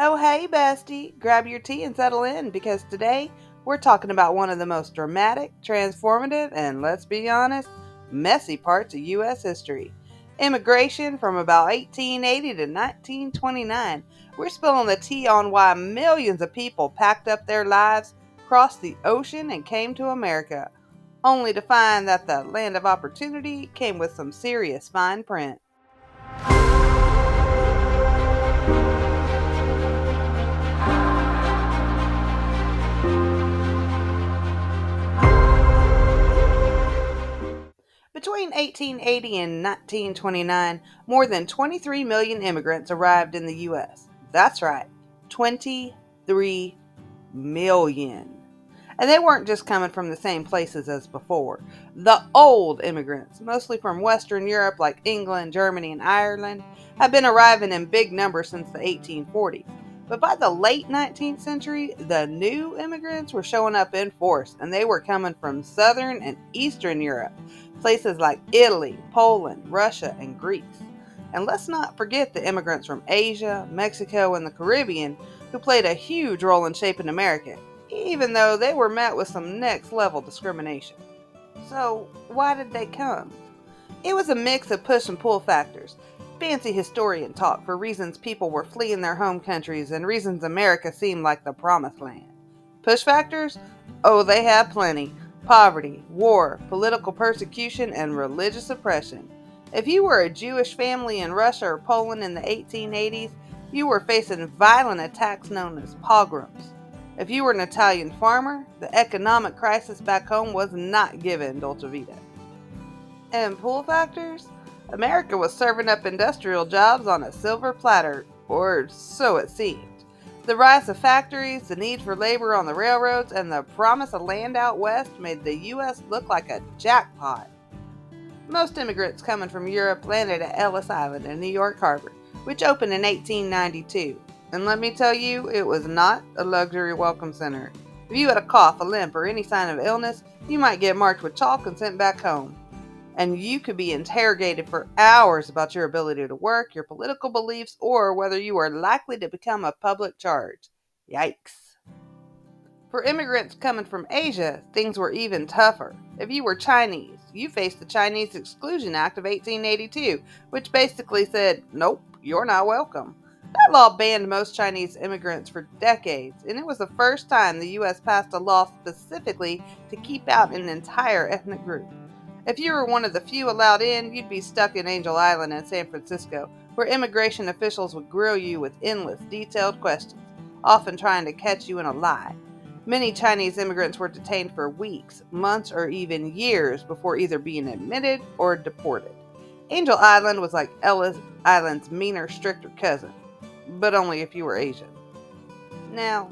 Oh, hey, bestie. Grab your tea and settle in because today we're talking about one of the most dramatic, transformative, and let's be honest, messy parts of U.S. history. Immigration from about 1880 to 1929. We're spilling the tea on why millions of people packed up their lives, crossed the ocean, and came to America, only to find that the land of opportunity came with some serious fine print. Between 1880 and 1929, more than 23 million immigrants arrived in the U.S. That's right, 23 million. And they weren't just coming from the same places as before. The old immigrants, mostly from Western Europe like England, Germany, and Ireland, have been arriving in big numbers since the 1840s. But by the late 19th century, the new immigrants were showing up in force, and they were coming from Southern and Eastern Europe, places like Italy, Poland, Russia, and Greece. And let's not forget the immigrants from Asia, Mexico, and the Caribbean who played a huge role in shaping America, even though they were met with some next level discrimination. So, why did they come? It was a mix of push and pull factors. Fancy historian talk for reasons people were fleeing their home countries and reasons America seemed like the promised land. Push factors? Oh, they have plenty. Poverty, war, political persecution, and religious oppression. If you were a Jewish family in Russia or Poland in the 1880s, you were facing violent attacks known as pogroms. If you were an Italian farmer, the economic crisis back home was not given dolce vita. And pull factors? America was serving up industrial jobs on a silver platter, or so it seemed. The rise of factories, the need for labor on the railroads, and the promise of land out west made the U.S. look like a jackpot. Most immigrants coming from Europe landed at Ellis Island in New York Harbor, which opened in 1892. And let me tell you, it was not a luxury welcome center. If you had a cough, a limp, or any sign of illness, you might get marked with chalk and sent back home. And you could be interrogated for hours about your ability to work, your political beliefs, or whether you are likely to become a public charge. Yikes. For immigrants coming from Asia, things were even tougher. If you were Chinese, you faced the Chinese Exclusion Act of 1882, which basically said, nope, you're not welcome. That law banned most Chinese immigrants for decades, and it was the first time the U.S. passed a law specifically to keep out an entire ethnic group. If you were one of the few allowed in, you'd be stuck in Angel Island in San Francisco, where immigration officials would grill you with endless, detailed questions, often trying to catch you in a lie. Many Chinese immigrants were detained for weeks, months, or even years before either being admitted or deported. Angel Island was like Ellis Island's meaner, stricter cousin, but only if you were Asian. Now,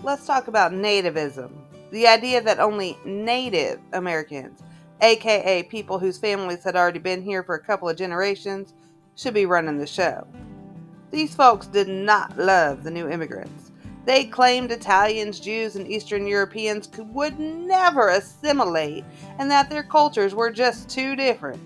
let's talk about nativism, the idea that only Native Americans, aka people whose families had already been here for a couple of generations, should be running the show. These folks did not love the new immigrants. They claimed Italians, Jews, and Eastern Europeans would never assimilate and that their cultures were just too different.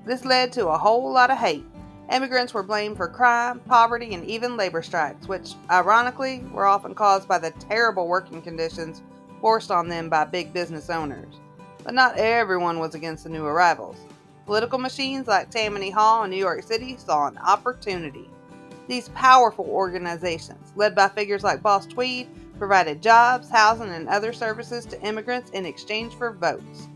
This led to a whole lot of hate. Immigrants were blamed for crime, poverty, and even labor strikes, which, ironically, were often caused by the terrible working conditions forced on them by big business owners. But not everyone was against the new arrivals. Political machines like Tammany Hall in New York City saw an opportunity. These powerful organizations, led by figures like Boss Tweed, provided jobs, housing, and other services to immigrants in exchange for votes.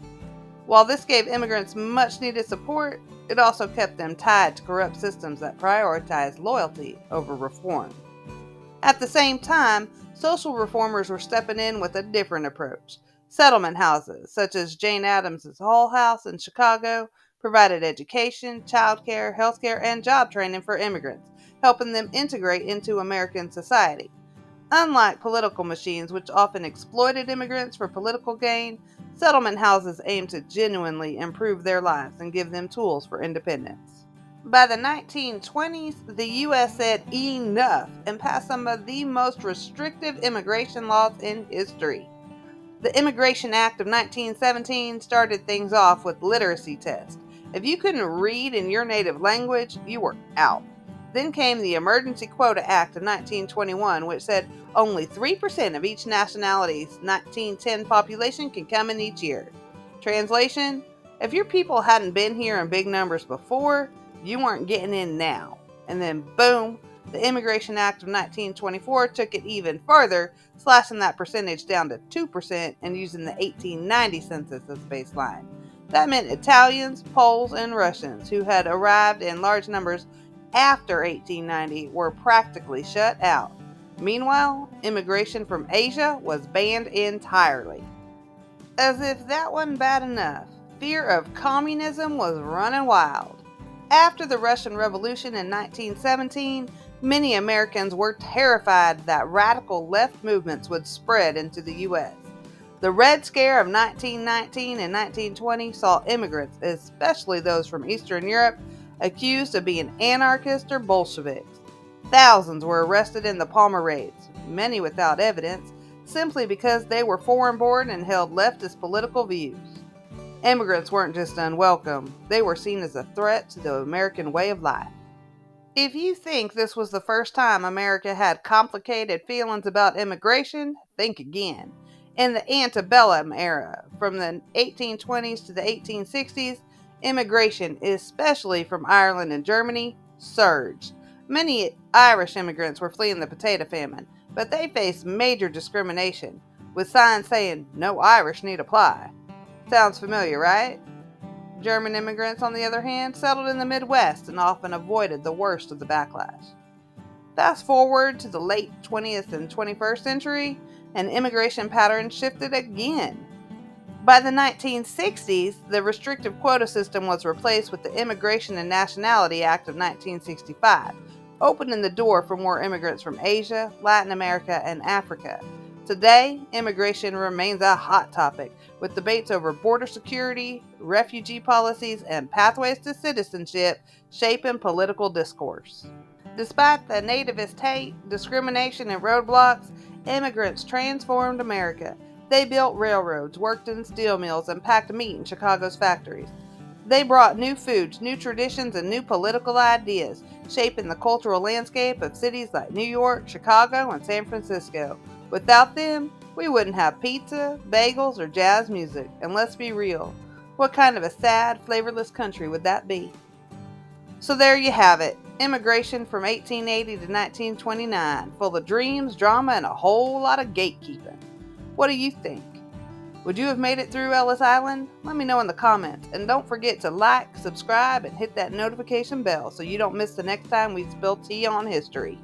While this gave immigrants much needed support, it also kept them tied to corrupt systems that prioritized loyalty over reform. At the same time, social reformers were stepping in with a different approach. Settlement houses, such as Jane Addams' Hull House in Chicago, provided education, childcare, healthcare, and job training for immigrants, helping them integrate into American society. Unlike political machines, which often exploited immigrants for political gain, settlement houses aimed to genuinely improve their lives and give them tools for independence. By the 1920s, the U.S. said enough and passed some of the most restrictive immigration laws in history. The Immigration Act of 1917 started things off with literacy tests. If you couldn't read in your native language, you were out. Then came the Emergency Quota Act of 1921, which said only 3% of each nationality's 1910 population can come in each year. Translation: if your people hadn't been here in big numbers before, you weren't getting in now. And then boom, the Immigration Act of 1924 took it even further, slashing that percentage down to 2% and using the 1890 census as baseline. That meant Italians, Poles, and Russians who had arrived in large numbers after 1890 were practically shut out. Meanwhile, immigration from Asia was banned entirely. As if that wasn't bad enough, fear of communism was running wild. After the Russian Revolution in 1917, many Americans were terrified that radical left movements would spread into the U.S. The Red Scare of 1919 and 1920 saw immigrants, especially those from Eastern Europe, accused of being anarchists or Bolsheviks. Thousands were arrested in the Palmer raids, many without evidence, simply because they were foreign-born and held leftist political views. Immigrants weren't just unwelcome, they were seen as a threat to the American way of life. If you think this was the first time America had complicated feelings about immigration, think again. In the antebellum era, from the 1820s to the 1860s, immigration, especially from Ireland and Germany, surged. Many Irish immigrants were fleeing the potato famine, but they faced major discrimination, with signs saying, "No Irish need apply." Sounds familiar, right? German immigrants, on the other hand, settled in the Midwest and often avoided the worst of the backlash. Fast forward to the late 20th and 21st century, and immigration patterns shifted again. By the 1960s, the restrictive quota system was replaced with the Immigration and Nationality Act of 1965, opening the door for more immigrants from Asia, Latin America, and Africa. Today, immigration remains a hot topic, with debates over border security, refugee policies, and pathways to citizenship shaping political discourse. Despite the nativist hate, discrimination, and roadblocks, immigrants transformed America. They built railroads, worked in steel mills, and packed meat in Chicago's factories. They brought new foods, new traditions, and new political ideas, shaping the cultural landscape of cities like New York, Chicago, and San Francisco. Without them, we wouldn't have pizza, bagels, or jazz music. And let's be real, what kind of a sad, flavorless country would that be? So there you have it. Immigration from 1880 to 1929, full of dreams, drama, and a whole lot of gatekeeping. What do you think? Would you have made it through Ellis Island? Let me know in the comments. And don't forget to like, subscribe, and hit that notification bell so you don't miss the next time we spill tea on history.